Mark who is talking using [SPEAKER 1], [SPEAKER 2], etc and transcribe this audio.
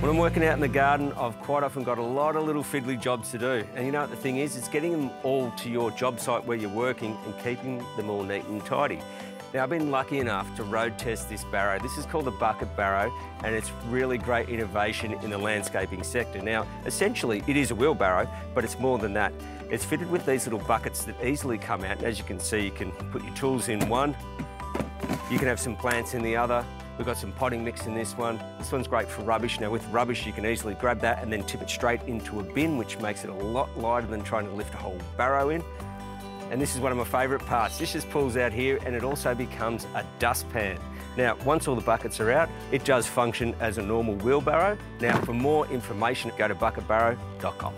[SPEAKER 1] When I'm working out in the garden, I've quite often got a lot of little fiddly jobs to do. And you know what the thing is? It's getting them all to your job site where you're working and keeping them all neat and tidy. Now, I've been lucky enough to road test this barrow. This is called the BucketBarrow, and it's really great innovation in the landscaping sector. Now, essentially, it is a wheelbarrow, but it's more than that. It's fitted with these little buckets that easily come out. And as you can see, you can put your tools in one, you can have some plants in the other. We've got some potting mix in this one. This one's great for rubbish. Now with rubbish, you can easily grab that and then tip it straight into a bin, which makes it a lot lighter than trying to lift a whole barrow in. And this is one of my favourite parts. This just pulls out here and it also becomes a dustpan. Now, once all the buckets are out, it does function as a normal wheelbarrow. Now, for more information, go to BucketBarrow.com.